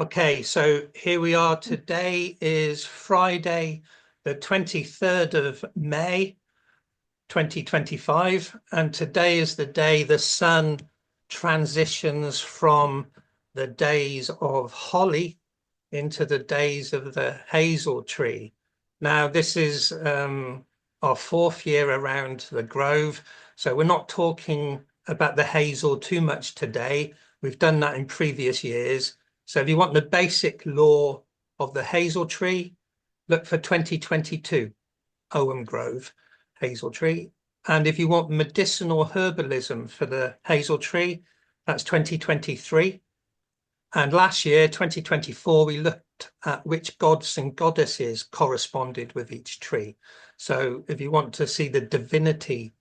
Okay, so here we are. Today is Friday, the 23rd of May, 2025. And today is the day the sun transitions from the days of holly into the days of the hazel tree. Now, this is our fourth year around the grove. So we're not talking about the hazel too much today. We've done that in previous years. So if you want the basic law of the hazel tree, look for 2022, Ogham Grove hazel tree. And if you want medicinal herbalism for the hazel tree, that's 2023. And last year, 2024, we looked at which gods and goddesses corresponded with each tree. So if you want to see the divinity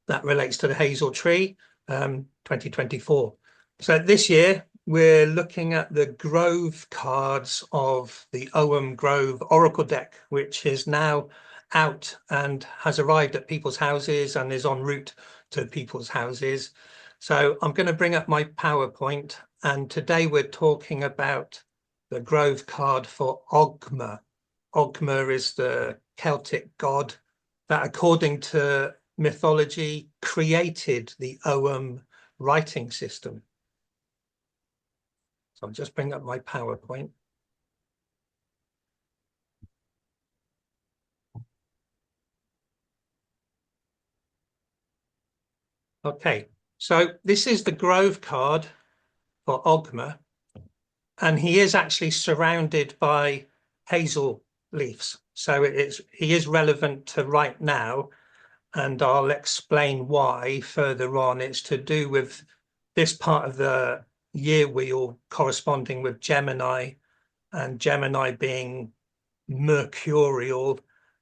that relates to the hazel tree, 2024. So this year, we're looking at the Grove cards of the Ogham Grove Oracle deck, which is now out and has arrived at people's houses and is en route to people's houses. So I'm going to bring up my PowerPoint, and today we're talking about the Grove card for Ogma. Ogma is the Celtic god that, according to mythology, created the Ogham writing system. So I'll just bring up my PowerPoint. Okay, so this is the Grove card for Ogma, and he is actually surrounded by hazel leaves. So he is relevant to right now, and I'll explain why further on. It's to do with this part of the year wheel corresponding with Gemini, and Gemini being mercurial,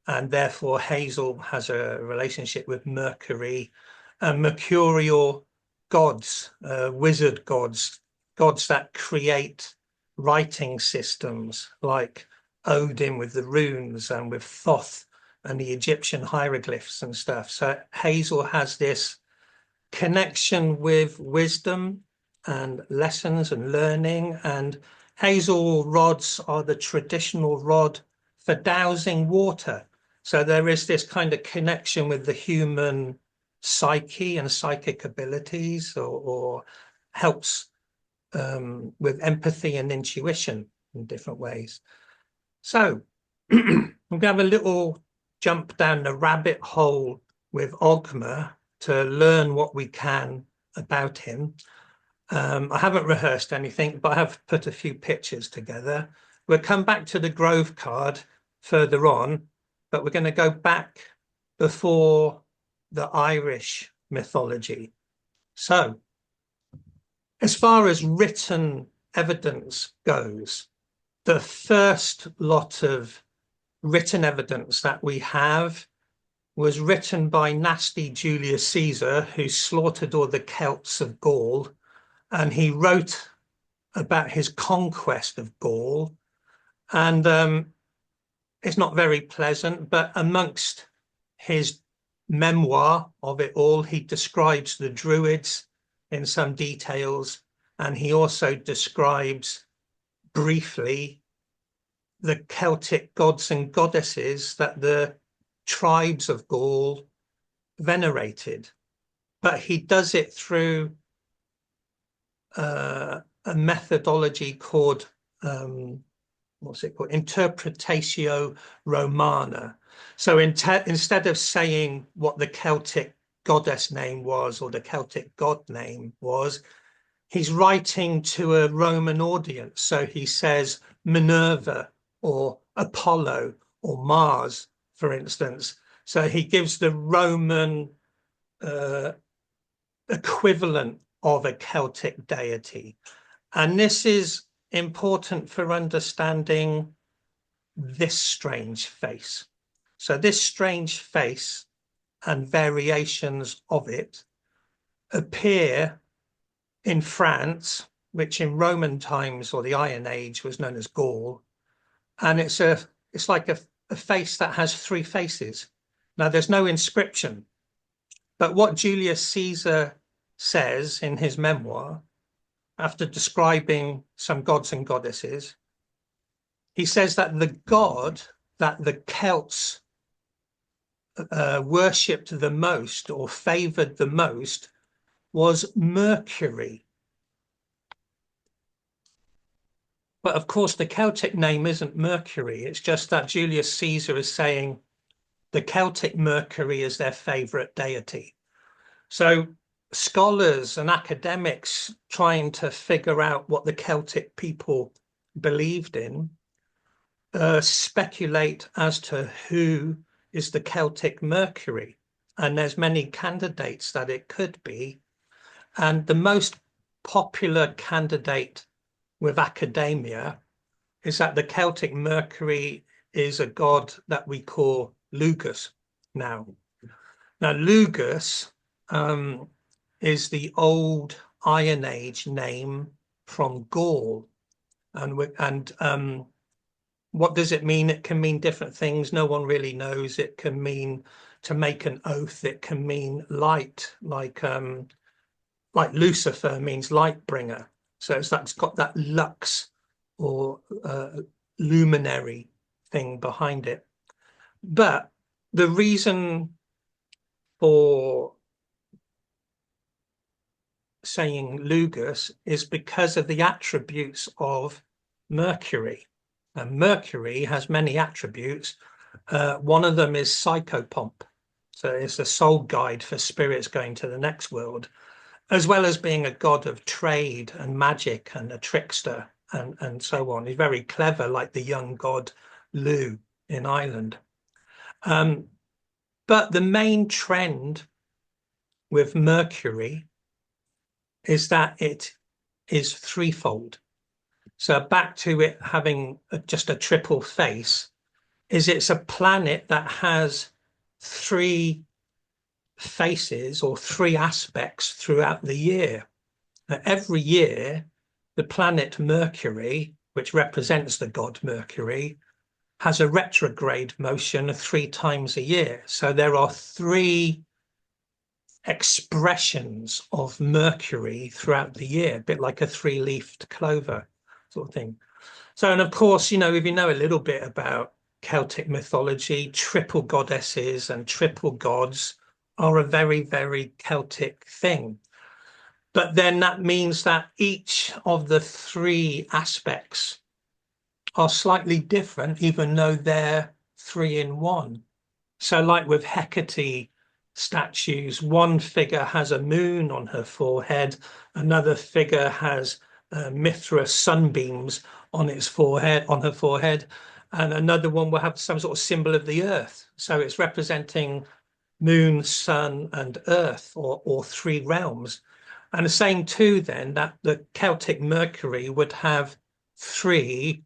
and therefore hazel has a relationship with Mercury, and mercurial gods, wizard gods, gods that create writing systems like Odin with the runes and with Thoth and the Egyptian hieroglyphs and stuff. So hazel has this connection with wisdom and lessons and learning, and hazel rods are the traditional rod for dowsing water. So there is this kind of connection with the human psyche and psychic abilities, or helps with empathy and intuition in different ways. So I'm going to have a little jump down the rabbit hole with Ogma to learn what we can about him. I haven't rehearsed anything, but I have put a few pictures together. We'll come back to the Grove card further on, but we're going to go back before the Irish mythology. So, as far as written evidence goes, the first lot of written evidence that we have was written by nasty Julius Caesar, who slaughtered all the Celts of Gaul. And he wrote about his conquest of Gaul, and it's not very pleasant, but amongst his memoir of it all, he describes the Druids in some details, and he also describes briefly the Celtic gods and goddesses that the tribes of Gaul venerated. But he does it through a methodology called, what's it called? Interpretatio Romana. So instead of saying what the Celtic goddess name was or the Celtic god name was, he's writing to a Roman audience. So he says Minerva or Apollo or Mars, for instance. So he gives the Roman equivalent of a Celtic deity. And this is important for understanding this strange face. So this strange face and variations of it appear in France, which in Roman times or the Iron Age was known as Gaul. And it's like a face that has three faces. Now there's no inscription, but what Julius Caesar says in his memoir after describing some gods and goddesses, he says that the god that the Celts worshipped the most or favored the most was Mercury. But of course, the Celtic name isn't Mercury. It's just that Julius Caesar is saying the Celtic Mercury is their favorite deity. So scholars and academics trying to figure out what the Celtic people believed in speculate as to who is the Celtic Mercury. And there's many candidates that it could be. And the most popular candidate with academia is that the Celtic Mercury is a god that we call Lugus now. Now, Lugus is the old Iron Age name from Gaul. And what does it mean? It can mean different things. No one really knows. It can mean to make an oath. It can mean light, like Lucifer means light bringer. So it's got that lux or luminary thing behind it. But the reason for saying Lugus is because of the attributes of Mercury. And Mercury has many attributes. One of them is psychopomp. So it's a soul guide for spirits going to the next world, as well as being a god of trade and magic and a trickster and so on. He's very clever, like the young god Lu in Ireland. But the main trend with Mercury is that it is threefold. So back to it having just a triple face, is it's a planet that has three faces or three aspects throughout the year. Now, every year, the planet Mercury, which represents the god Mercury, has a retrograde motion 3 times a year. So there are 3 expressions of Mercury throughout the year, a bit like a 3-leafed clover sort of thing. So, and of course, you know, if you know a little bit about Celtic mythology, triple goddesses and triple gods are a very, very Celtic thing. But then that means that each of the 3 aspects are slightly different, even though they're 3 in 1. So like with Hecate statues, one figure has a moon on her forehead, another figure has Mithra sunbeams on its forehead, on her forehead, and another one will have some sort of symbol of the earth. So it's representing moon, sun, and earth, or 3 realms. And the same too, then, that the Celtic Mercury would have 3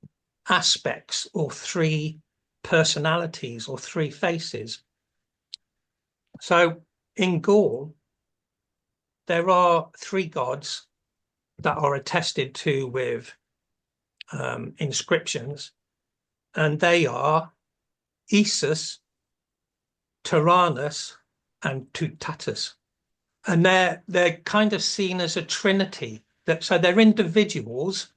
aspects or 3 personalities or 3 faces. So in Gaul, there are 3 gods that are attested to with inscriptions, and they are Isus, Tyrannus, and Tuatha. And they're kind of seen as a trinity. So they're individuals,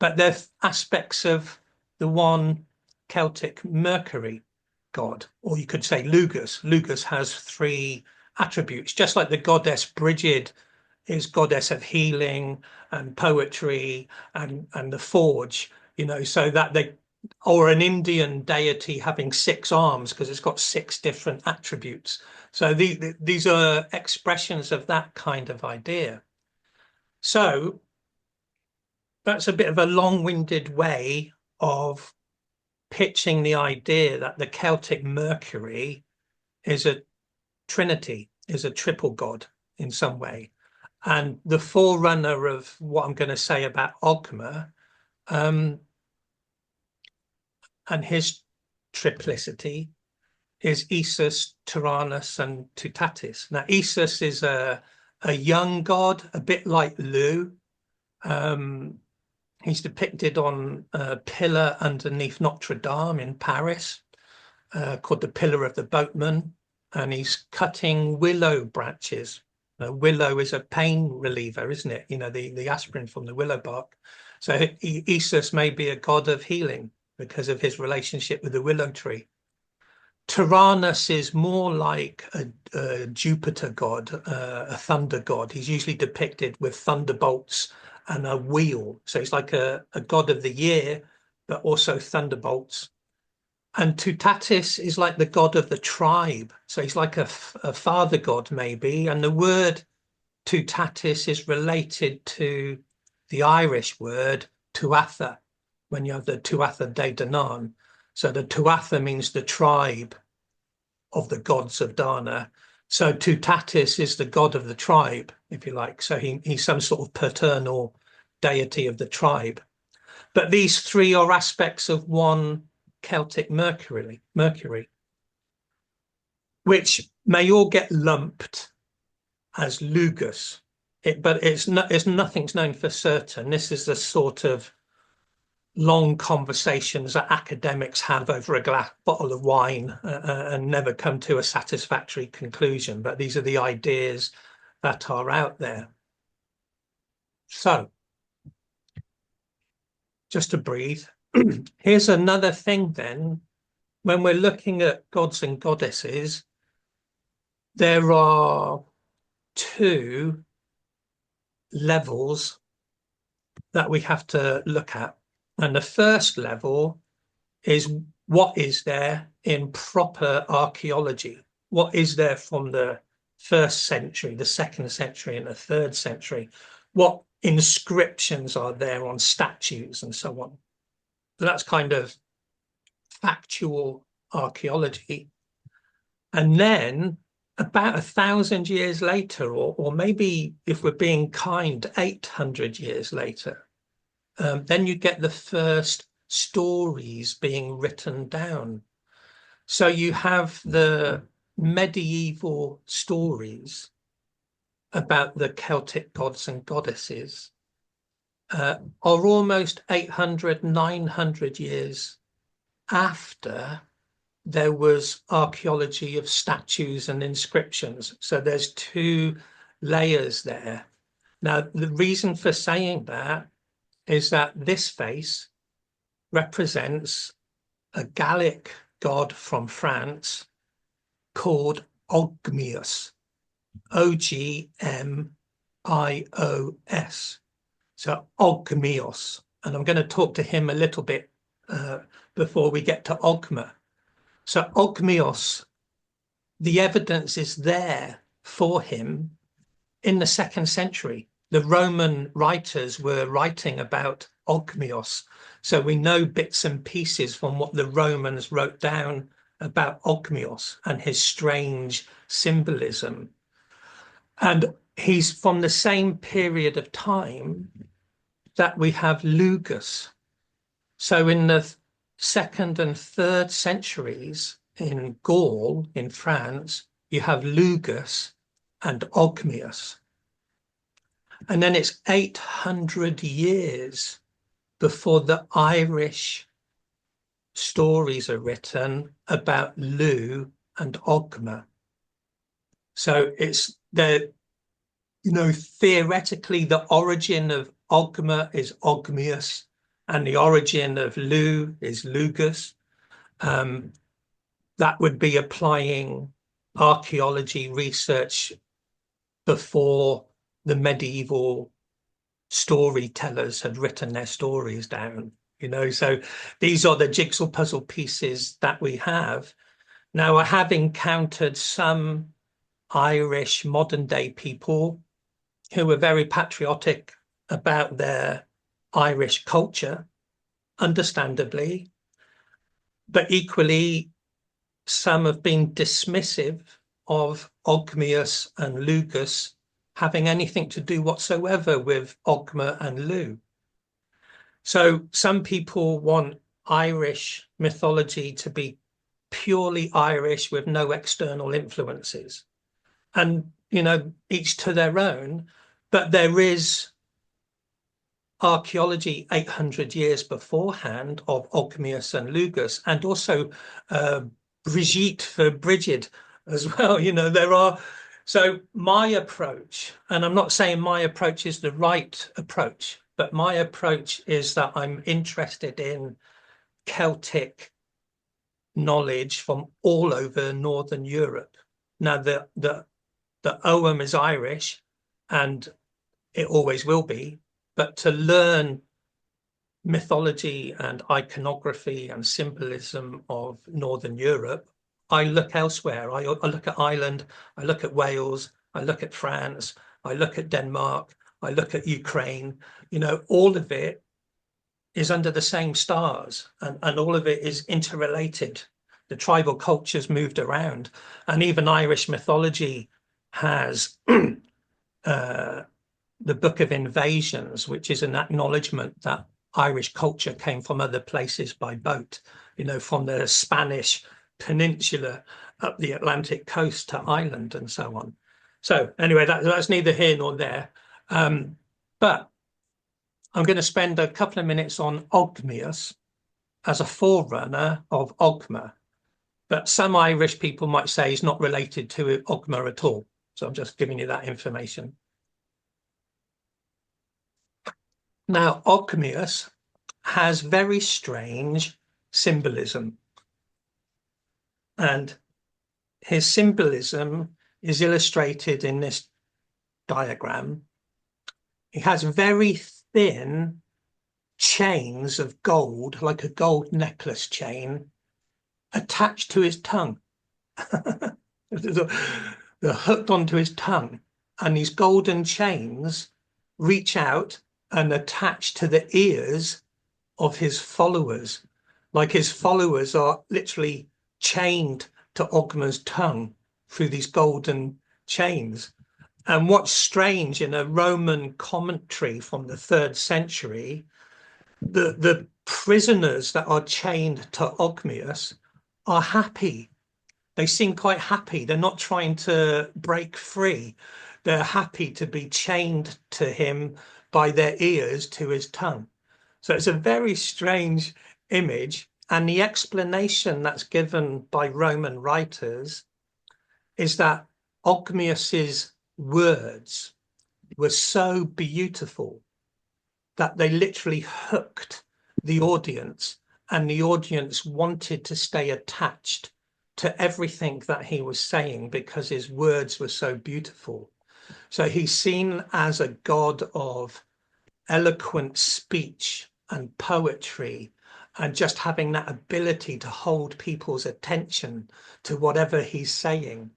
but they're aspects of the one Celtic Mercury god, or you could say Lugus. Lugus has 3 attributes, just like the goddess Brigid is goddess of healing and poetry and the forge, you know, so that they, or an Indian deity having 6 arms because it's got 6 different attributes. So these are expressions of that kind of idea. So that's a bit of a long-winded way of pitching the idea that the Celtic Mercury is a trinity, is a triple god in some way. And the forerunner of what I'm going to say about Ogma and his triplicity is Isus, Tyrannus, and Tuatha. Now, Isus is a young god, a bit like Lu. He's depicted on a pillar underneath Notre Dame in Paris, called the Pillar of the Boatman, and he's cutting willow branches Willow is a pain reliever, isn't it? You know, the aspirin from the willow bark. So Esus may be a god of healing because of his relationship with the willow tree. Tyrannus is more like a Jupiter god, a thunder god. He's usually depicted with thunderbolts and a wheel. So he's like a god of the year, but also thunderbolts. And Tutatis is like the god of the tribe. So he's like a father god, maybe. And the word Tutatis is related to the Irish word Tuatha, when you have the Tuatha De Danann. So the Tuatha means the tribe of the gods of Dana. So Tutatis is the god of the tribe, if you like. So he's some sort of paternal deity of the tribe. But these three are aspects of one Celtic Mercury, which may all get lumped as Lugus. But nothing's known for certain. This is the sort of long conversations that academics have over a bottle of wine and never come to a satisfactory conclusion. But these are the ideas that are out there. So, just to breathe, here's another thing then. When we're looking at gods and goddesses, there are two levels that we have to look at. And the first level is what is there in proper archaeology? What is there from the 1st century, the 2nd century, and the 3rd century? What inscriptions are there on statues and so on? So that's kind of factual archaeology. And then about 1,000 years later, or maybe if we're being kind, 800 years later, then you get the first stories being written down. So you have the medieval stories about the Celtic gods and goddesses are almost 800, 900 years after there was archaeology of statues and inscriptions. So there's two layers there. Now, the reason for saying that is that this face represents a Gallic god from France called OGMIOS, OGMIOS. So OGMIOS, and I'm going to talk to him a little bit before we get to Ogma. So OGMIOS, the evidence is there for him in the 2nd century. The Roman writers were writing about Ogmios. So we know bits and pieces from what the Romans wrote down about Ogmios and his strange symbolism. And he's from the same period of time that we have Lugus. So in the 2nd and 3rd centuries in Gaul, in France, you have Lugus and Ogmios. And then it's 800 years before the Irish stories are written about Lu and Ogma. So it's theoretically the origin of Ogma is Ogmios and the origin of Lu is Lugus. That would be applying archaeology research before the medieval storytellers had written their stories down, so these are the jigsaw puzzle pieces that we have. Now, I have encountered some Irish modern day people who are very patriotic about their Irish culture, understandably, but equally some have been dismissive of Ogmios and Lugus having anything to do whatsoever with Ogma and Lu. So some people want Irish mythology to be purely Irish with no external influences. And, each to their own, but there is archaeology 800 years beforehand of Ogmios and Lugus, and also Brigitte for Brigid as well. There are So my approach, and I'm not saying my approach is the right approach, but my approach is that I'm interested in Celtic knowledge from all over Northern Europe. Now, the OM is Irish, and it always will be, but to learn mythology and iconography and symbolism of Northern Europe, I look elsewhere. I look at Ireland, I look at Wales, I look at France, I look at Denmark, I look at Ukraine. You know, all of it is under the same stars, and all of it is interrelated. The tribal cultures moved around, and even Irish mythology has the Book of Invasions, which is an acknowledgement that Irish culture came from other places by boat, you know, from the Spanish peninsula up the Atlantic coast to Ireland and so on. So anyway, that's neither here nor there. But I'm going to spend a couple of minutes on OGMIOS as a forerunner of Ogma. But some Irish people might say he's not related to Ogma at all. So I'm just giving you that information. Now, OGMIOS has very strange symbolism. And his symbolism is illustrated in this diagram. He has very thin chains of gold, like a gold necklace chain, attached to his tongue. They're hooked onto his tongue. And these golden chains reach out and attach to the ears of his followers. Like his followers are literally chained to Ogma's tongue through these golden chains. And what's strange, in a Roman commentary from the 3rd century, the prisoners that are chained to Ogmios are happy. They seem quite happy. They're not trying to break free. They're happy to be chained to him by their ears to his tongue. So it's a very strange image. And the explanation that's given by Roman writers is that Ogmios's words were so beautiful that they literally hooked the audience, and the audience wanted to stay attached to everything that he was saying because his words were so beautiful. So he's seen as a god of eloquent speech and poetry, and just having that ability to hold people's attention to whatever he's saying.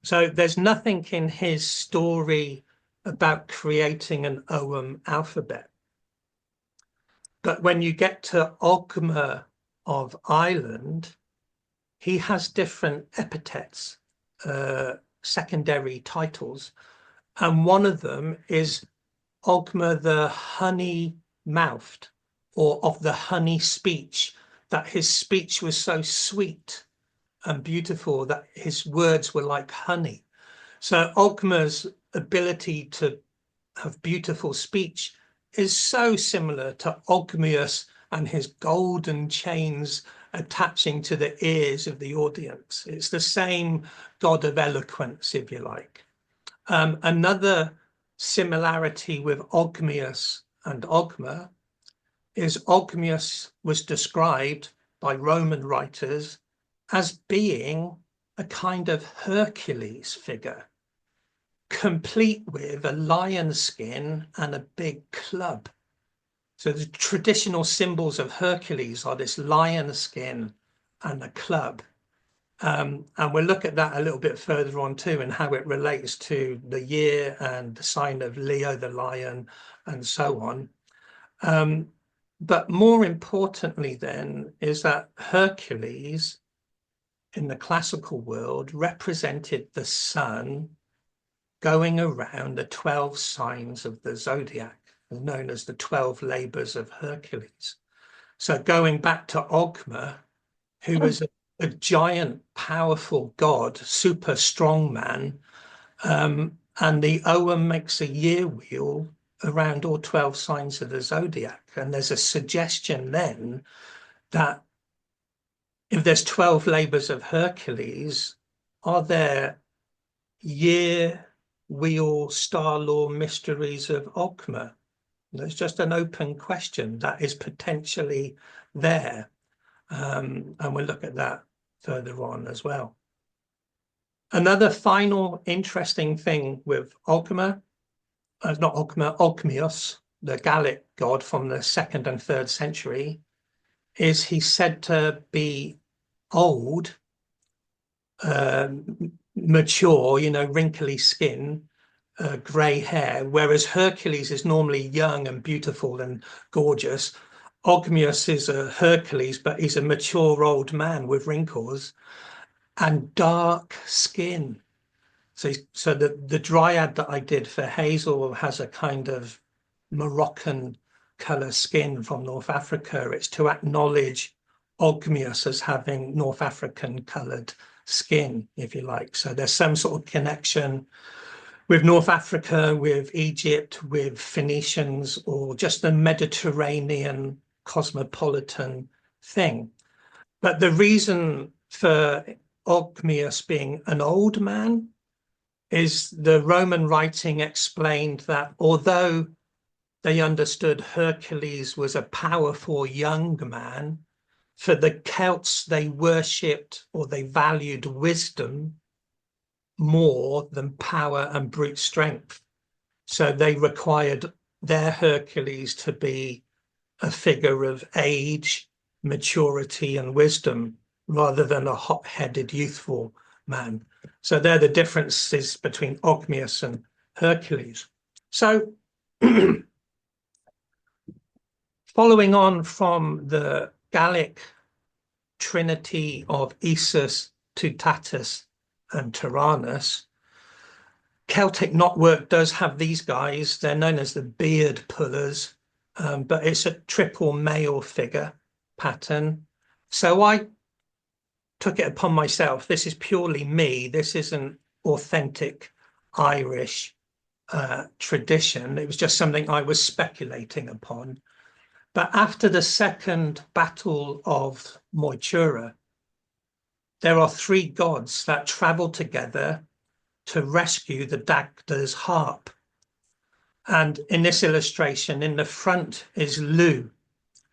So there's nothing in his story about creating an Ogham alphabet. But when you get to Ogma of Ireland, he has different epithets, secondary titles. And one of them is Ogma the honey-mouthed, or of the honey speech, that his speech was so sweet and beautiful that his words were like honey. So Ogma's ability to have beautiful speech is so similar to Ogmios and his golden chains attaching to the ears of the audience. It's the same god of eloquence, if you like. Another similarity with Ogmios and Ogma is Ogmios was described by Roman writers as being a kind of Hercules figure, complete with a lion skin and a big club. So the traditional symbols of Hercules are this lion skin and a club. And we'll look at that a little bit further on too, and how it relates to the year and the sign of Leo the lion and so on. But more importantly then is that Hercules in the classical world represented the sun going around the 12 signs of the zodiac, known as the 12 labors of Hercules. So going back to Ogma, who was a giant, powerful god, super strong man, and the Ogham makes a year wheel around all 12 signs of the zodiac. And there's a suggestion then that if there's 12 labors of Hercules, are there year wheel star law mysteries of Ogma? There's just an open question that is potentially there. And we'll look at that further on as well. Another final interesting thing with Ogma, not Ogma, OGMIOS, the Gallic god from the 2nd and 3rd century, is he's said to be old, mature, you know, wrinkly skin, grey hair, whereas Hercules is normally young and beautiful and gorgeous. Ogmios is a Hercules, but he's a mature old man with wrinkles and dark skin. So the dryad that I did for Hazel has a kind of Moroccan colour skin from North Africa. It's to acknowledge Ogmios as having North African coloured skin, if you like. So there's some sort of connection with North Africa, with Egypt, with Phoenicians, or just a Mediterranean cosmopolitan thing. But the reason for Ogmios being an old man is the Roman writing explained that although they understood Hercules was a powerful young man, for the Celts, they worshipped or they valued wisdom more than power and brute strength. So they required their Hercules to be a figure of age, maturity, and wisdom, rather than a hot-headed, youthful man. So they're the differences between Ogmios and Hercules. So following on from the Gallic trinity of Esus, Tutatis, and Tyrannus, Celtic knotwork does have these guys. They're known as the beard pullers, but it's a triple male figure pattern. So I took it upon myself. This is purely me. This isn't authentic Irish tradition. It was just something I was speculating upon. But after the Second Battle of Moytura, there are 3 gods that travel together to rescue the Dagda's harp. And in this illustration, in the front is Lu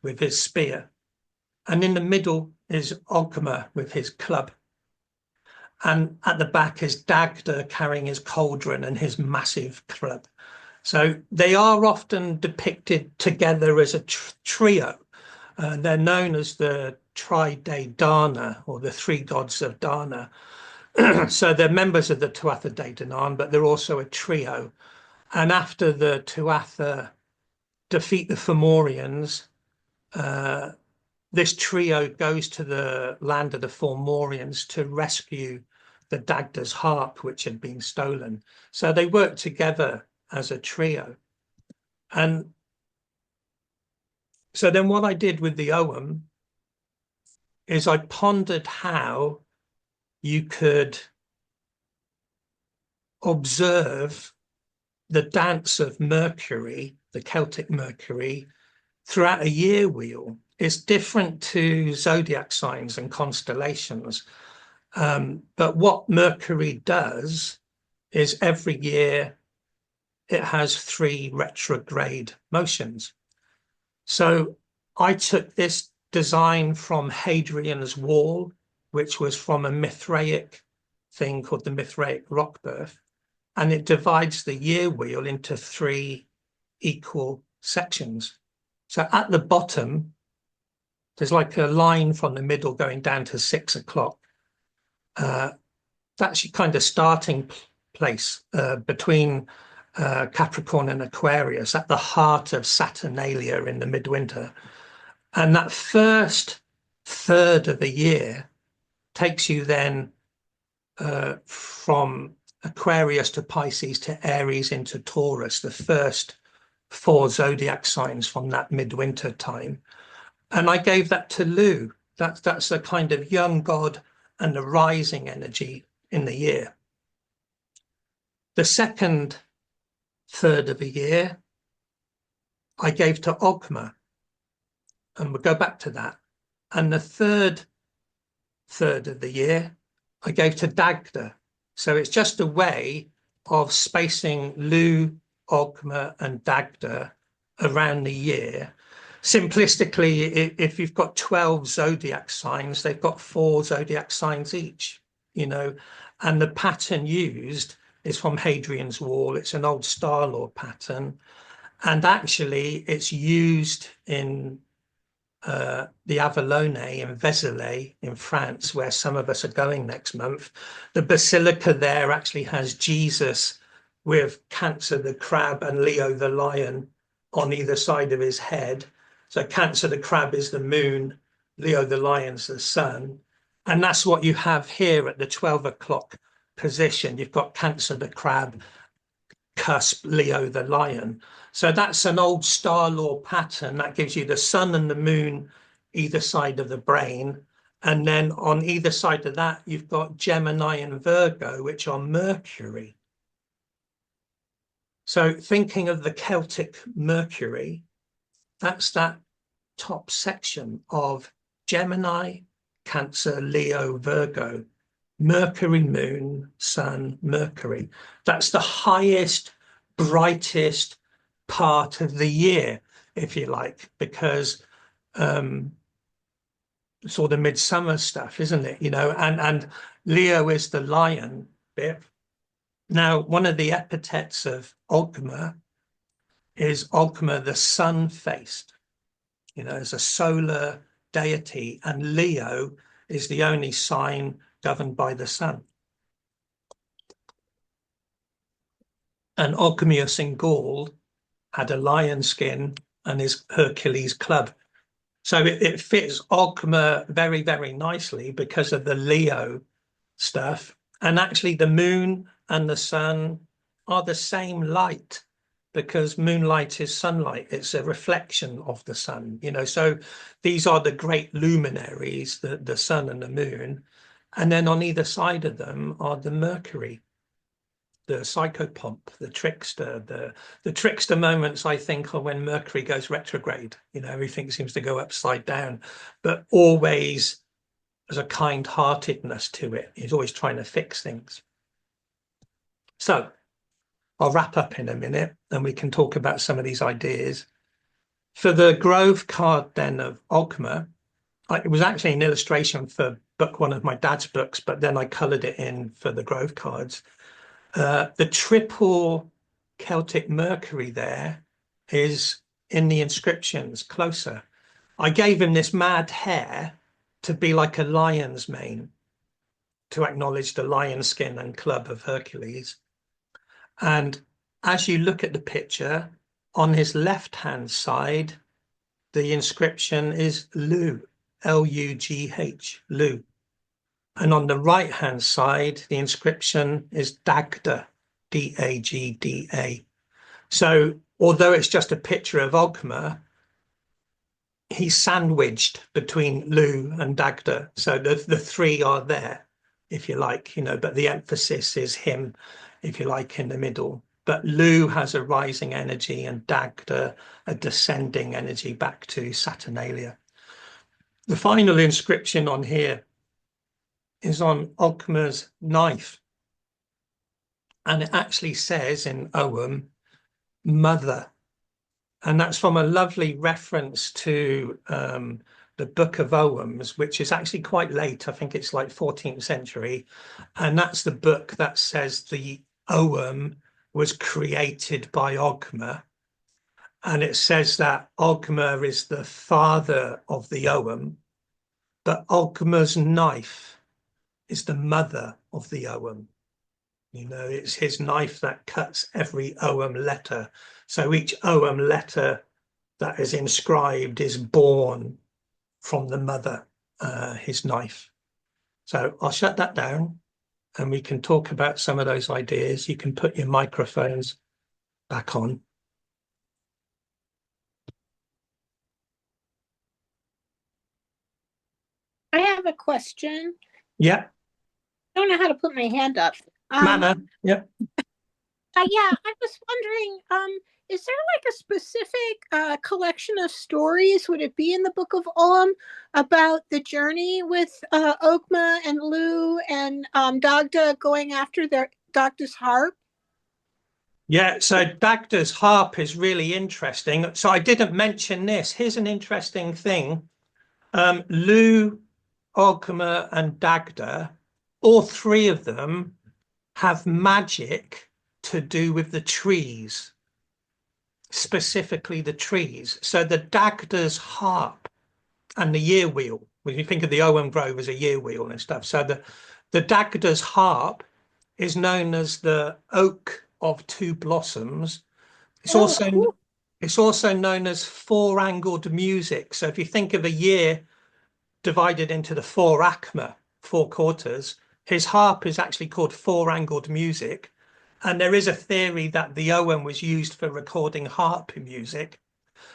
with his spear. And in the middle is Ogma with his club. And at the back is Dagda carrying his cauldron and his massive club. So they are often depicted together as a trio. They're known as the Tuatha De Danann, or the 3 gods of Dana. So they're members of the Tuatha De Danann, but they're also a trio. And after the Tuatha defeat the Fomorians, this trio goes to the land of the Fomorians to rescue the Dagda's harp, which had been stolen. So they work together as a trio. And so then what I did with the Ogham is I pondered how you could observe the dance of Mercury, the Celtic Mercury, throughout a year wheel. It's different to zodiac signs and constellations. But what Mercury does is every year it has 3 retrograde motions. So I took this design from Hadrian's Wall, which was from a Mithraic thing called the Mithraic rock birth, and it divides the year wheel into 3 equal sections. So at the bottom, there's like a line from the middle going down to 6 o'clock. That's your kind of starting place between Capricorn and Aquarius, at the heart of Saturnalia in the midwinter. And that first third of the year takes you then from Aquarius to Pisces to Aries into Taurus, the first 4 zodiac signs from that midwinter time. And I gave that to Lu. That's a kind of young god and the rising energy in the year. The second third of the year, I gave to Ogma, and we'll go back to that. And the third third of the year, I gave to Dagda. So it's just a way of spacing Lu, Ogma, and Dagda around the year. Simplistically, if you've got 12 zodiac signs, they've got 4 zodiac signs each, you know, and the pattern used is from Hadrian's Wall. It's an old Star Law pattern, and actually it's used in the Avallone in Vézelay in France, where some of us are going next month. The basilica there actually has Jesus with Cancer the crab and Leo the lion on either side of his head. So Cancer the crab is the moon, Leo the lion's the sun. And that's what you have here at the 12 o'clock position. You've got Cancer the crab, cusp, Leo the lion. So that's an old star law pattern that gives you the sun and the moon either side of the brain. And then on either side of that, you've got Gemini and Virgo, which are Mercury. So thinking of the Celtic Mercury, that's that top section of Gemini, Cancer, Leo, Virgo, Mercury, Moon, Sun, Mercury. That's the highest, brightest part of the year, if you like, because it's all the midsummer stuff, isn't it? You know, and Leo is the lion bit. Now, one of the epithets of Ogma is Ogma the sun-faced, you know, as a solar deity, and Leo is the only sign governed by the sun. And OGMIOS in Gaul had a lion skin and his Hercules club. So it fits Ogma very, very nicely because of the Leo stuff. And actually the moon and the sun are the same light, because moonlight is sunlight. It's a reflection of the sun, you know. So these are the great luminaries, the sun and the moon. And then on either side of them are the Mercury, the psychopomp, the trickster. The trickster moments, I think, are when Mercury goes retrograde. You know, everything seems to go upside down, but always there's a kind-heartedness to it. He's always trying to fix things. So I'll wrap up in a minute and we can talk about some of these ideas. For the Grove card then of Ogma, it was actually an illustration for one of my dad's books, but then I coloured it in for the Grove cards. The triple Celtic Mercury there is in the inscriptions closer. I gave him this mad hair to be like a lion's mane, to acknowledge the lion skin and club of Hercules. And as you look at the picture, on his left-hand side, the inscription is Lu, L-U-G-H, Lu. And on the right-hand side, the inscription is Dagda, D-A-G-D-A. So although it's just a picture of Ogma, he's sandwiched between Lu and Dagda. So the three are there, if you like, you know, but the emphasis is him, if you like, in the middle. But Lu has a rising energy and Dagda a descending energy back to Saturnalia. The final inscription on here is on Ogma's knife. And it actually says in Ogham, mother. And that's from a lovely reference to the Book of Oghams, which is actually quite late. I think it's like 14th century. And that's the book that says the Ogham was created by Ogma. And it says that Ogma is the father of the Ogham, but Ogma's knife is the mother of the Ogham. You know, it's his knife that cuts every Ogham letter. So each Ogham letter that is inscribed is born from the mother, his knife. So I'll shut that down and we can talk about some of those ideas. You can put your microphones back on. I have a question. Yeah. I don't know how to put my hand up. Manna, yeah. Yeah, I was wondering, is there like a specific collection of stories? Would it be in the Book of Om about the journey with Ogma and Lu and Dagda going after their Dagda's harp? Yeah, so Dagda's harp is really interesting. So I didn't mention this. Here's an interesting thing. Lu, Ogma, and Dagda, all three of them have magic to do with the trees, specifically the trees. So the Dagda's harp and the year wheel, when you think of the Owen Grove as a year wheel and stuff. So the Dagda's harp is known as the Oak of Two Blossoms. It's Oh, also cool. it's also known as four-angled music. So if you think of a year divided into the four Achma, four quarters, his harp is actually called four-angled music. And there is a theory that the Owen was used for recording harp music.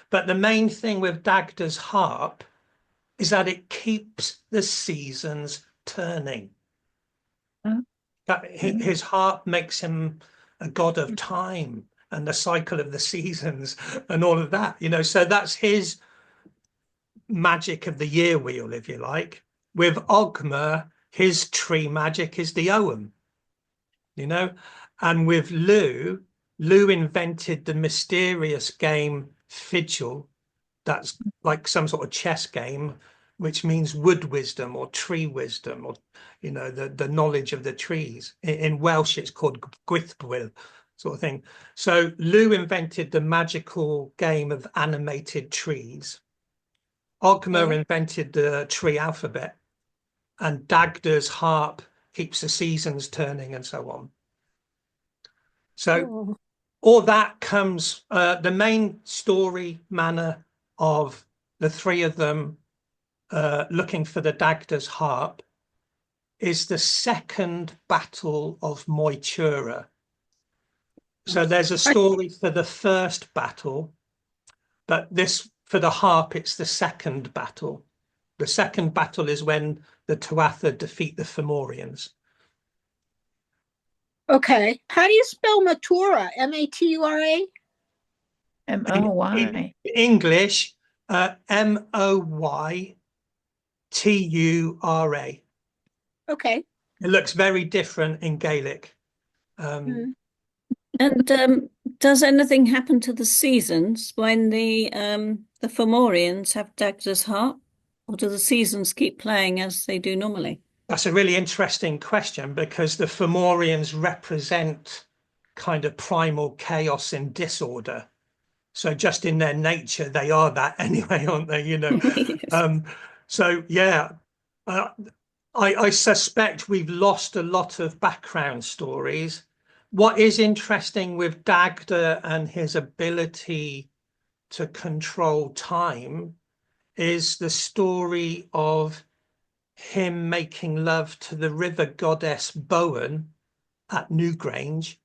But the main thing with Dagda's harp is that it keeps the seasons turning. Oh, His harp makes him a god of time and the cycle of the seasons and all of that, so that's his magic of the year wheel, if you like. With Ogma, his tree magic is the Owen, and with Lu invented the mysterious game Fidgel. That's like some sort of chess game, which means wood wisdom or tree wisdom, or the knowledge of the trees. In Welsh, it's called Gwythbwyll, sort of thing. So Lu invented the magical game of animated trees. Ogma invented the tree alphabet, and Dagda's harp keeps the seasons turning, and so on. So all that comes, the main story manner of the three of them looking for the Dagda's harp is the second battle of Moytura. So there's a story for the first battle, but this, for the harp, it's the second battle. The second battle is when the Tuatha defeat the Fomorians. Okay. How do you spell Matura? Matura? Moy. In English, Moytura. Okay. It looks very different in Gaelic. Mm. And does anything happen to the seasons when the Fomorians have Dagda's harp, or do the seasons keep playing as they do normally? That's a really interesting question, because the Fomorians represent kind of primal chaos and disorder. So just in their nature, they are that anyway, aren't they? Yes. So yeah, I suspect we've lost a lot of background stories. What is interesting with Dagda and his ability to control time is the story of him making love to the river goddess Bowen at Newgrange.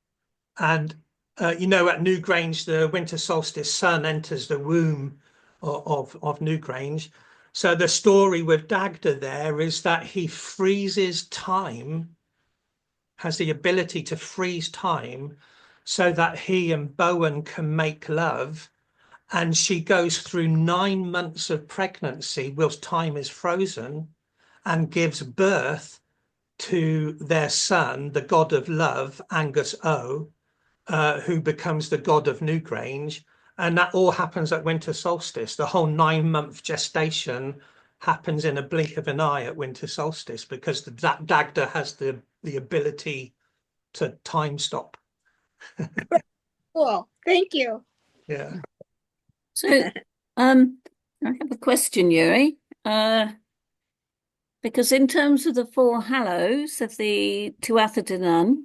And, at Newgrange, the winter solstice sun enters the womb of Newgrange. So the story with Dagda there is that he freezes time, has the ability to freeze time so that he and Bowen can make love. And she goes through 9 months of pregnancy whilst time is frozen, and gives birth to their son, the god of love, Angus O, who becomes the god of Newgrange. And that all happens at winter solstice. The whole 9-month gestation happens in a blink of an eye at winter solstice, because that Dagda has the ability to time stop. Cool. Thank you. Yeah. So, I have a question, Yuri. Because in terms of the Four Hallows of the Tuatha De Danann,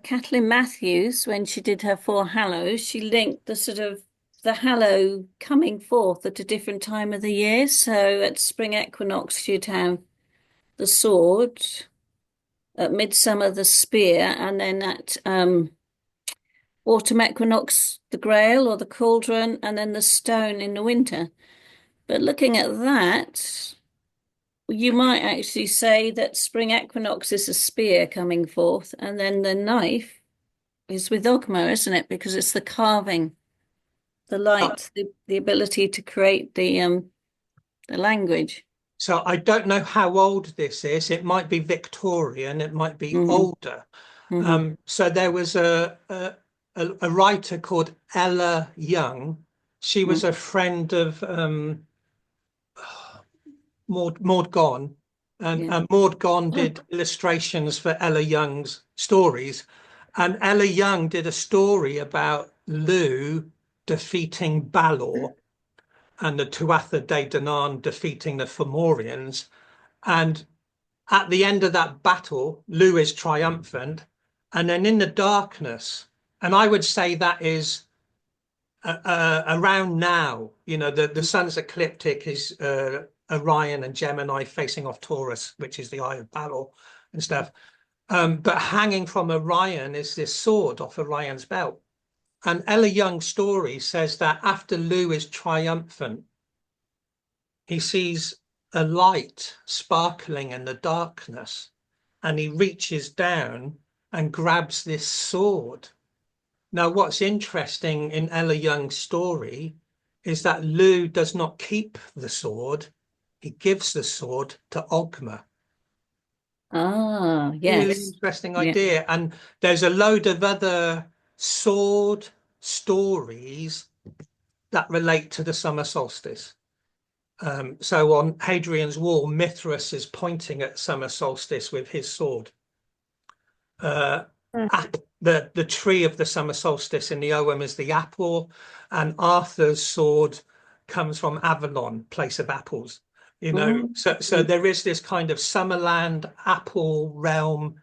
Kathleen Matthews, when she did her Four Hallows, she linked the sort of the hallow coming forth at a different time of the year. So at spring equinox, she'd have the sword, at midsummer, the spear, and then at autumn equinox, the grail or the cauldron, and then the stone in the winter. But looking at that, you might actually say that spring equinox is a spear coming forth, and then the knife is with Ogma, isn't it? Because it's the carving, the light, the ability to create the language. So I don't know how old this is. It might be Victorian, it might be older. So there was a writer called Ella Young. She was a friend of Maud Gonne, and Maud Gonne did illustrations for Ella Young's stories. And Ella Young did a story about Lugh defeating Balor and the Tuatha De Danann defeating the Fomorians. And at the end of that battle, Lugh is triumphant. And then in the darkness, and I would say that is around now, the sun's ecliptic is Orion and Gemini facing off Taurus, which is the Eye of Balor and stuff. But hanging from Orion is this sword off Orion's belt. And Ella Young's story says that after Lugh is triumphant, he sees a light sparkling in the darkness, and he reaches down and grabs this sword. Now, what's interesting in Ella Young's story is that Lugh does not keep the sword. He gives the sword to Ogma. Ah, Really yes. interesting idea. And there's a load of other sword stories that relate to the summer solstice. So on Hadrian's Wall, Mithras is pointing at summer solstice with his sword. The tree of the summer solstice in the Ogham is the apple, and Arthur's sword comes from Avalon, place of apples. So there is this kind of Summerland, apple realm,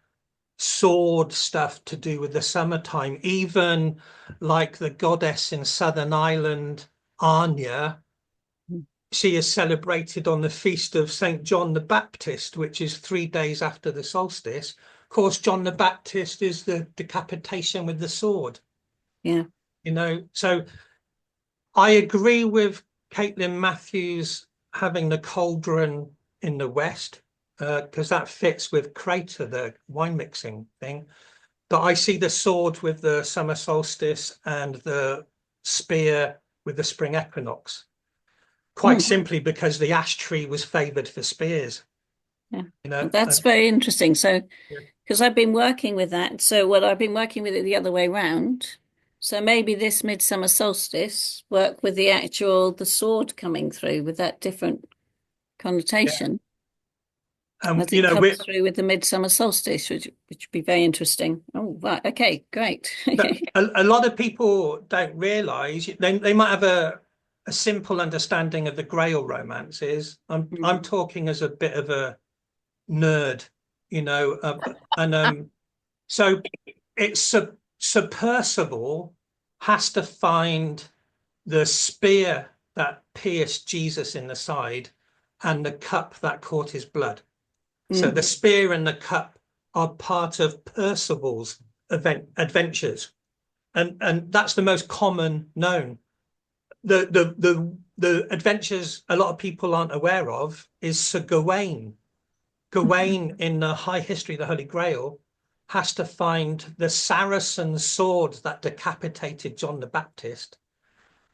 sword stuff to do with the summertime. Even like the goddess in Southern Ireland, Anya, she is celebrated on the feast of St. John the Baptist, which is 3 days after the solstice. Of course, John the Baptist is the decapitation with the sword. Yeah. So I agree with Caitlin Matthews having the cauldron in the west, because that fits with Crater, the wine mixing thing. But I see the sword with the summer solstice and the spear with the spring equinox, quite simply because the ash tree was favored for spears. Yeah, that's very interesting. So, because I've been working with that, I've been working with it the other way round. So maybe this midsummer solstice work with the sword coming through with that different connotation. As it comes through with the midsummer solstice, which would be very interesting. Oh, right. Okay, great. a lot of people don't realise they might have a simple understanding of the Grail romances. I'm talking as a bit of a nerd, and so it's Sir Percival has to find the spear that pierced Jesus in the side and the cup that caught his blood. So the spear and the cup are part of Percival's adventures, and that's the most common known. The adventures a lot of people aren't aware of is Sir Gawain. Gawain in the High History of the Holy Grail has to find the Saracen sword that decapitated John the Baptist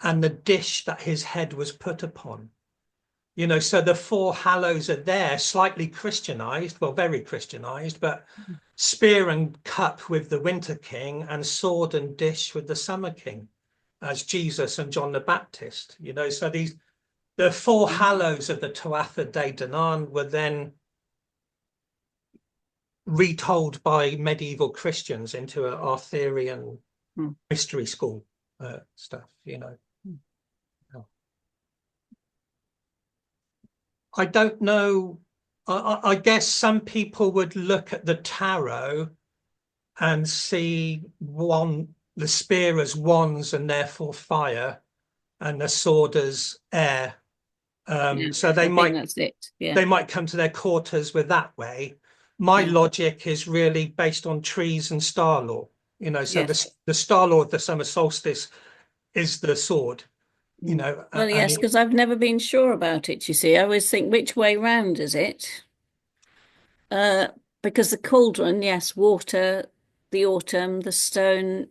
and the dish that his head was put upon. So the four hallows are there, slightly Christianized, well, very Christianized, but spear and cup with the Winter King and sword and dish with the Summer King as Jesus and John the Baptist. So the four hallows of the Tuatha De Danann were then retold by medieval Christians into an Arthurian mystery school stuff, I don't know. I guess some people would look at the tarot and see the spear as wands and therefore fire, and the sword as air. So they might come to their quarters with that way. My logic is really based on trees and star law. So the star law of the summer solstice is the sword. Well, yes, because I've never been sure about it, you see. I always think, which way round is it? Because the cauldron, yes, water the autumn, the stone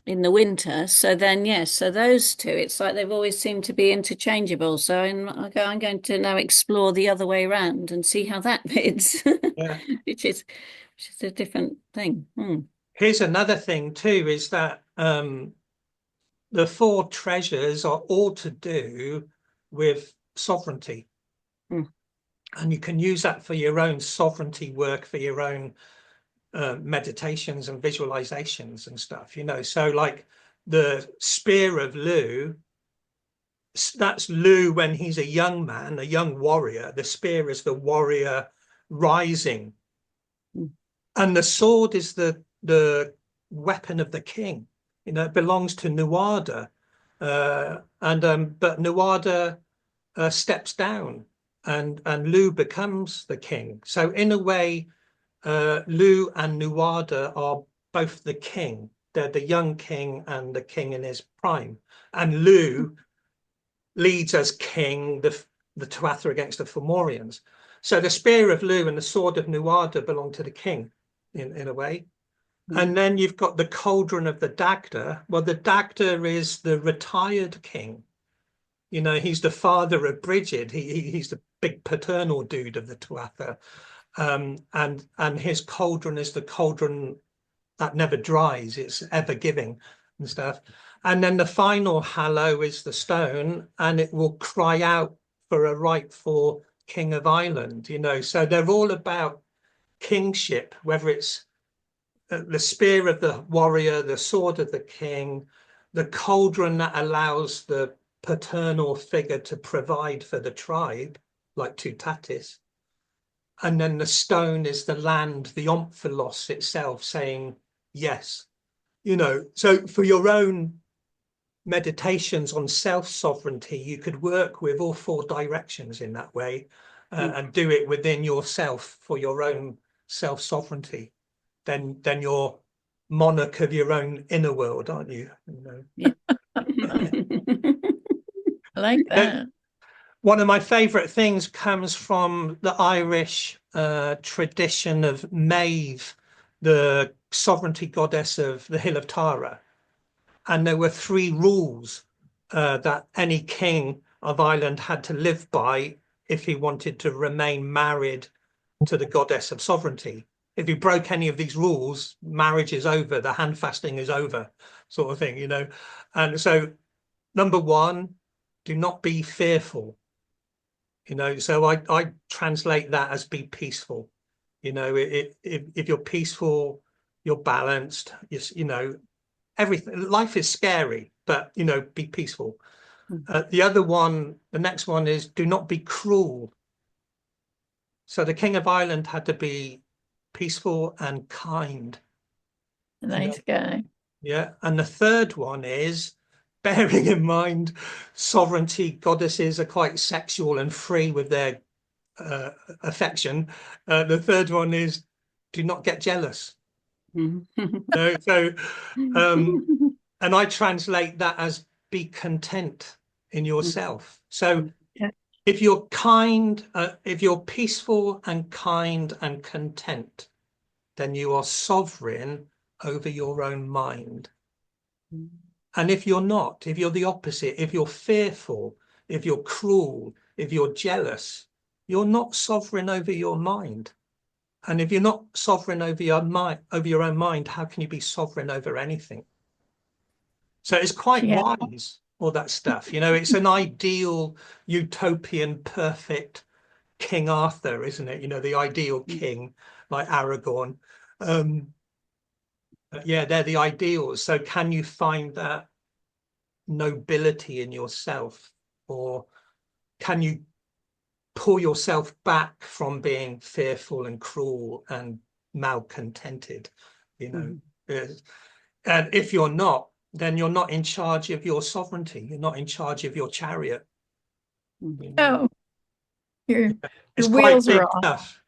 in the winter. So then, yes, so those two, it's like they've always seemed to be interchangeable. So I'm going to now explore the other way around and see how that fits, Yeah. which is a different thing. Here's another thing too, is that the four treasures are all to do with sovereignty. And you can use that for your own sovereignty work, for your own meditations and visualizations and stuff, you know. So like the spear of Lu, that's Lu when he's a young man, a young warrior. The spear is the warrior rising. And the sword is the weapon of the king. You know, it belongs to Nuada. But Nuada steps down and Lu becomes the king. So in a way, Lu and Nuada are both the king. They're the young king and the king in his prime. And Lu leads as king the Tuatha against the Fomorians. So the spear of Lu and the sword of Nuada belong to the king in a way. And then you've got the cauldron of the Dagda. Well, the Dagda is the retired king. You know, he's the father of Brigid. He's the big paternal dude of the Tuatha. And his cauldron is the cauldron that never dries. It's ever giving and stuff. And then the final hallow is the stone, and it will cry out for a rightful king of Ireland, you know. So they're all about kingship, whether it's the spear of the warrior, the sword of the king, the cauldron that allows the paternal figure to provide for the tribe, like Tuatha. And then the stone is the land, the omphalos itself saying yes, you know. So for your own meditations on self-sovereignty, you could work with all four directions in that way, and do it within yourself for your own self-sovereignty. Then you're monarch of your own inner world, aren't you? You know? Yeah. I like that. One of my favorite things comes from the Irish tradition of Maeve, the sovereignty goddess of the Hill of Tara. And there were 3 rules that any king of Ireland had to live by if he wanted to remain married to the goddess of sovereignty. If you broke any of these rules, marriage is over, the hand fasting is over, sort of thing, you know. And so, number 1, do not be fearful. You know, so I translate that as be peaceful. You know, if you're peaceful, you're balanced, you know, everything. Life is scary, but, you know, be peaceful. The next one is do not be cruel. So the King of Ireland had to be peaceful and kind. Nice guy. Yeah. And the third one is, bearing in mind sovereignty goddesses are quite sexual and free with their affection. The third one is do not get jealous. So and I translate that as be content in yourself. So if you're kind, if you're peaceful and kind and content, then you are sovereign over your own mind. And if you're not, if you're the opposite, if you're fearful, if you're cruel, if you're jealous, you're not sovereign over your mind. And if you're not sovereign over your mind, over your own mind, how can you be sovereign over anything? So it's quite wise, all that stuff. You know, it's an ideal, utopian, perfect King Arthur, isn't it? You know, the ideal king, like Aragorn. Yeah, they're the ideals. So can you find that nobility in yourself, or can you pull yourself back from being fearful and cruel and malcontented, you know? And if you're not, then you're not in charge of your sovereignty. You're not in charge of your chariot. You know? Oh, your quite wheels big are off. stuff.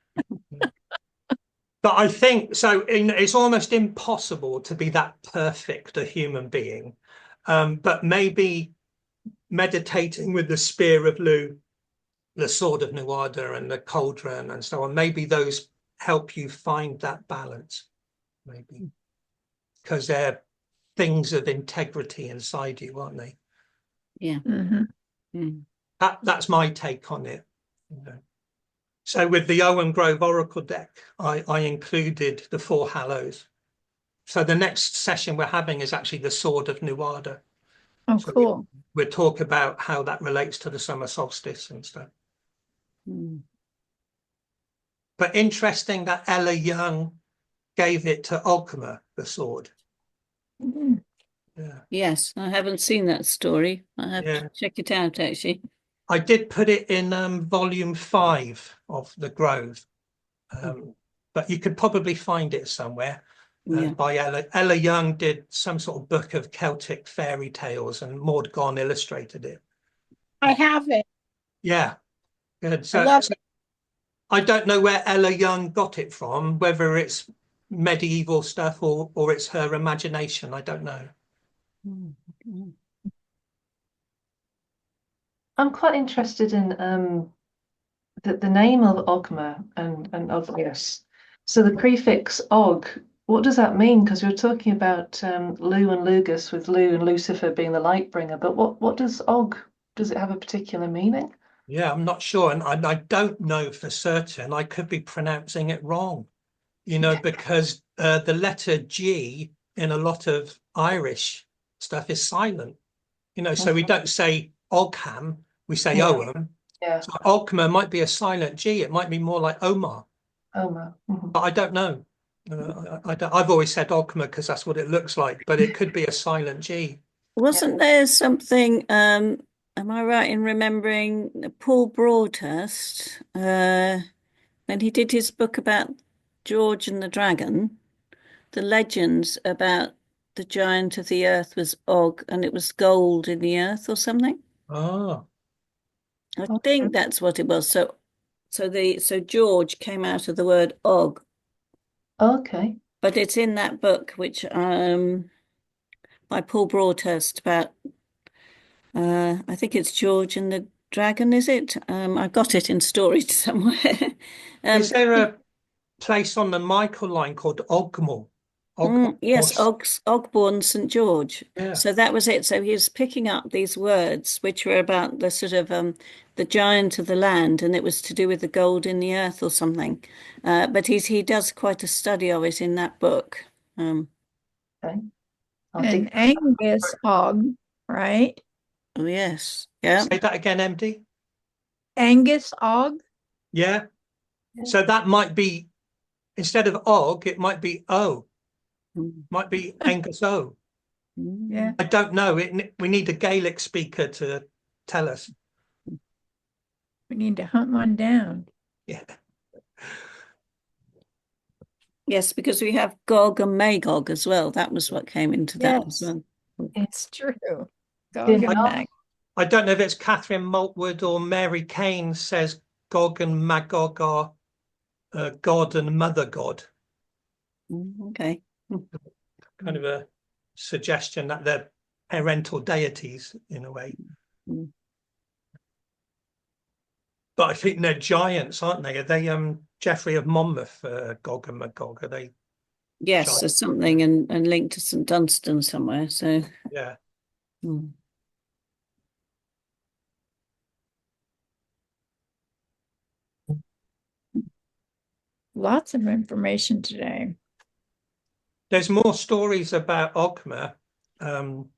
But I think so. It's almost impossible to be that perfect a human being. But maybe meditating with the spear of Lu, the sword of Nuada, and the cauldron, and so on, maybe those help you find that balance. maybe, because they're things of integrity inside you, aren't they? Yeah. Mm-hmm. That's my take on it. You know. So with the Owen Grove Oracle deck, I included the 4 Hallows. So the next session we're having is actually the Sword of Nuada. Oh, So cool. we'll talk about how that relates to the summer solstice and stuff. Mm. But interesting that Ella Young gave it to Ogma, the sword. Mhm. Yeah. Yes, I haven't seen that story. I have Yeah. to check it out, actually. I did put it in volume 5 of The Grove, but you could probably find it somewhere. Yeah. By Ella Young did some sort of book of Celtic fairy tales, and Maud Gonne illustrated it. I have it. Yeah, good. I So, love so I don't know where Ella Young got it from, whether it's medieval stuff or it's her imagination. I don't know. Mm. Mm. I'm quite interested in the name of Ogma and OGMIOS. So the prefix Og, what does that mean? Because we were talking about Lu and Lugus, with Lu and Lucifer being the light bringer, but what does Og, does it have a particular meaning? Yeah, I'm not sure, and I don't know for certain. I could be pronouncing it wrong, you know, because the letter G in a lot of Irish stuff is silent, you know, so we don't say Ogham, we say Yeah. Ogham. Yeah, So Ogma might be a silent G. It might be more like Omar, Oma. Mhm. but I don't know. I've always said Ogma because that's what it looks like, but it could be a silent G. Wasn't there something, am I right in remembering Paul Broadhurst, when he did his book about George and the Dragon, the legends about the giant of the earth was Og and it was gold in the earth or something? Oh, I Okay. think that's what it was. So George came out of the word Og, Okay. but it's in that book which by Paul Broadhurst about I think it's George and the Dragon, is it? I got it in storage somewhere. is there a place on the Michael line called Ogmore? Yes, Ogborn St. George. Yeah. So that was it. So he was picking up these words which were about the sort of the giant of the land, and it was to do with the gold in the earth or something. But he does quite a study of it in that book. Okay. I'll And dig- Angus Og, right? Oh yes, yeah. Say that again, MD. Angus Og. Yeah. So that might be, instead of Og, it might be O. Might be Angus O. Yeah. I don't know. We need a Gaelic speaker to tell us. We need to hunt one down. Yeah. Yes, because we have Gog and Magog as well. That was what came into that as Yes. well. It's true. Gog Yeah. and Mag. I don't know if it's Catherine Maltwood or Mary Kane says Gog and Magog are God and Mother God. Okay. Kind of a suggestion that they're parental deities in a way. Mm. But I think they're giants, aren't they? Are they Geoffrey of Monmouth, Gog and Magog? Are they? Yes, Giant. there's something and linked to St. Dunstan somewhere. So Yeah. mm. Lots of information today. There's more stories about Ogma. When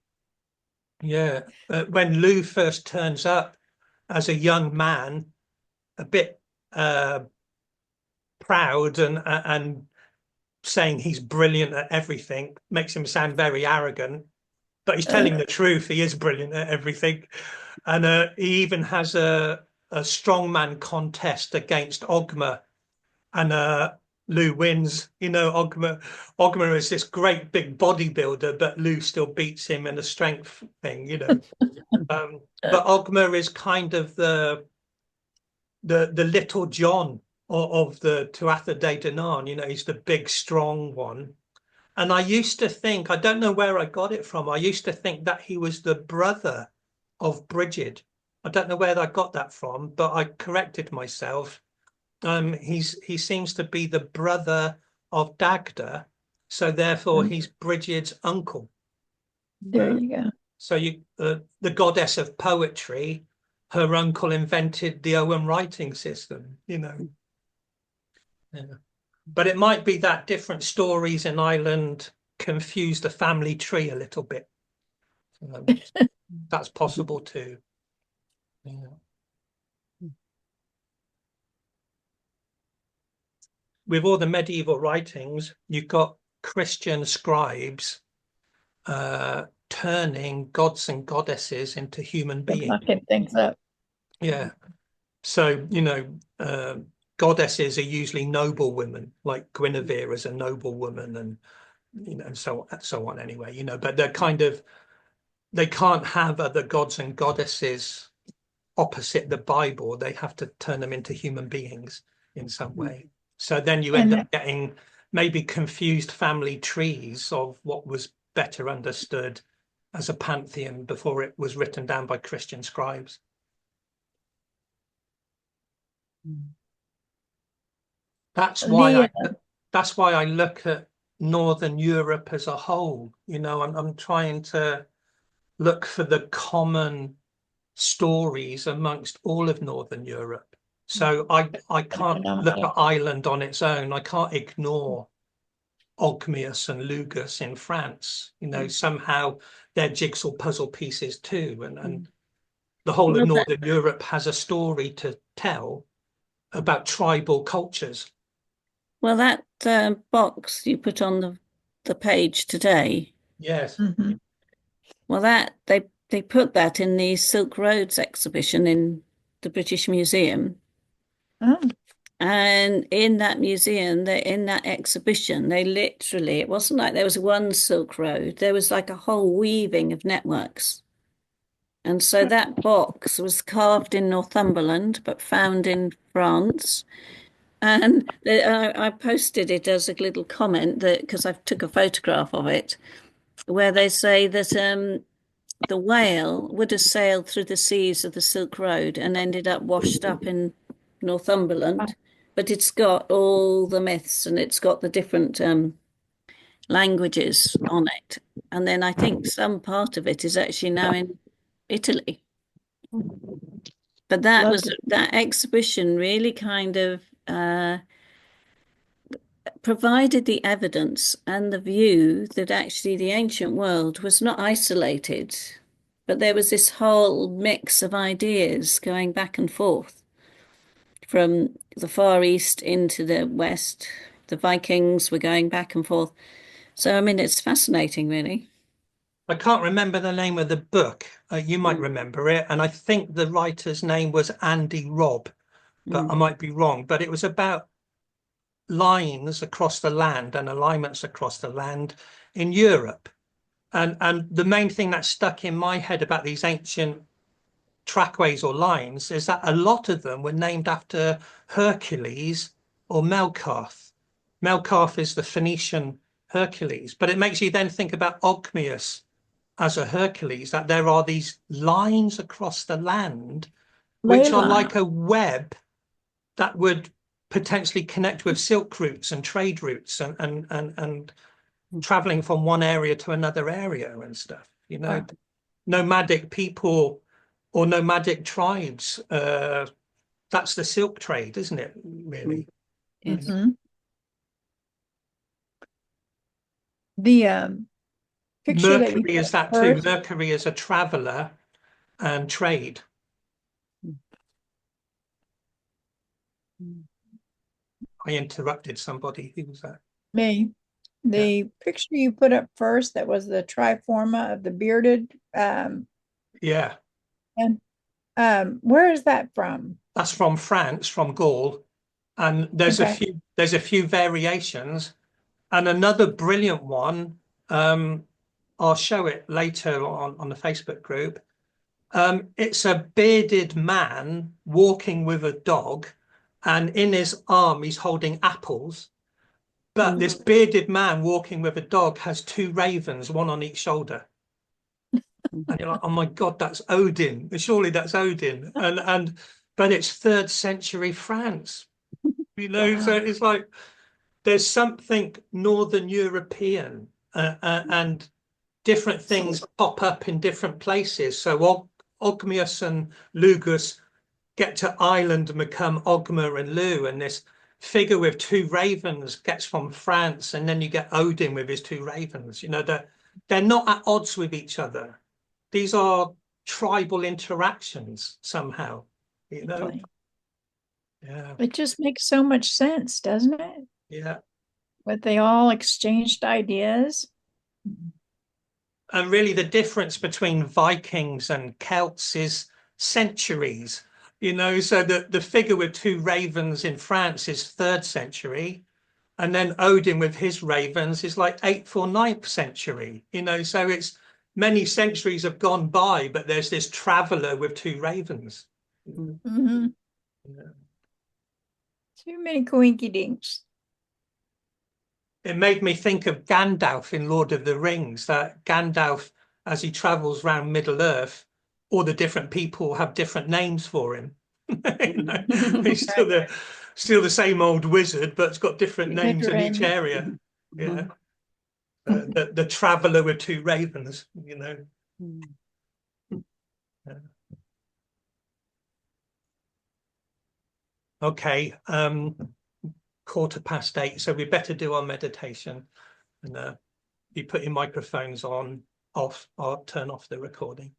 Lou first turns up as a young man, a bit proud and saying he's brilliant at everything, makes him sound very arrogant. But he's telling the truth. He is brilliant at everything, and he even has a strongman contest against Ogma, and Lou wins. You know, Ogma is this great big bodybuilder, but Lou still beats him in a strength thing. You know, but Ogma is kind of the little John of the Tuatha De Danann. You know, he's the big strong one. And I used to think, I don't know where I got it from. I used to think that he was the brother of Brigid. I don't know where I got that from, but I corrected myself. He seems to be the brother of Dagda, so therefore he's Bridget's uncle. There you go. So the goddess of poetry, her uncle invented the Owen writing system, you know. Yeah. But it might be that different stories in Ireland confuse the family tree a little bit. That's possible too. Yeah. With all the medieval writings, you've got Christian scribes turning gods and goddesses into human beings. Locking things up. Yeah. So, you know, goddesses are usually noble women, like Guinevere is a noble woman, and you know, so on anyway, you know, but they're kind of, they can't have other gods and goddesses opposite the Bible. They have to turn them into human beings in some way. So then you end up getting maybe confused family trees of what was better understood as a pantheon before it was written down by Christian scribes. That's why I look at Northern Europe as a whole. You know, I'm trying to look for the common stories amongst all of Northern Europe. So I can't look at Ireland on its own. I can't ignore Ogmios and Lugus in France. You know, somehow they're jigsaw puzzle pieces too. And the whole of Northern Europe has a story to tell about tribal cultures. Well, that box you put on the page today. Yes. Mm-hmm. Well, that they put that in the Silk Roads exhibition in the British Museum. Oh. And in that museum, in that exhibition, they literally, it wasn't like there was one Silk Road, there was like a whole weaving of networks. And so that box was carved in Northumberland, but found in France. And I posted it as a little comment that, because I took a photograph of it, where they say that the whale would have sailed through the seas of the Silk Road and ended up washed up in Northumberland. But it's got all the myths and it's got the different languages on it. And then I think some part of it is actually now in Italy. But that exhibition really kind of provided the evidence and the view that actually the ancient world was not isolated, but there was this whole mix of ideas going back and forth from the Far East into the West. The Vikings were going back and forth. So, I mean, it's fascinating, really. I can't remember the name of the book. You might remember it. And I think the writer's name was Andy Robb, but I might be wrong. But it was about lines across the land and alignments across the land in Europe. And the main thing that stuck in my head about these ancient trackways or lines is that a lot of them were named after Hercules or Melkarth. Melkarth is the Phoenician Hercules, but it makes you then think about Ogmios as a Hercules, that there are these lines across the land which are like a web that would potentially connect with silk routes and trade routes and traveling from one area to another area and stuff, you know. Nomadic people or nomadic tribes, that's the silk trade, isn't it, really? Yes. Mm-hmm. The picture Mercury is that too. Mercury is a traveler and trade. I interrupted somebody. Who was that? Me. The picture you put up first, that was the triforma of the bearded. Yeah. And where is that from? That's from France, from Gaul. And there's a few variations. And another brilliant one, I'll show it later on the Facebook group. It's a bearded man walking with a dog, and in his arm he's holding apples. But this bearded man walking with a dog has two ravens, one on each shoulder. And you're like, oh my God, that's Odin. Surely that's Odin. But it's 3rd century France. You know, so it's like, there's something Northern European and different things pop up in different places. So Ogmios and Lugus get to Ireland and become Ogma and Lu, and this figure with two ravens gets from France, and then you get Odin with his two ravens. You know, they're not at odds with each other. These are tribal interactions somehow, you know. Really. Yeah. It just makes so much sense, doesn't it? Yeah. But they all exchanged ideas. And really the difference between Vikings and Celts is centuries, you know, so the figure with two ravens in France is 3rd century, and then Odin with his ravens is like 8th or 9th century, you know, so it's many centuries have gone by, but there's this traveler with two ravens. Mm-hmm. Yeah. Too many coinkydinks. It made me think of Gandalf in Lord of the Rings, that Gandalf, as he travels around Middle Earth, all the different people have different names for him. You know, he's still the same old wizard, but it's got different names in each area. Yeah, the traveller with two ravens. You know. Yeah. Okay, 8:15, so we better do our meditation. And you put your microphones on, off, or turn off the recording.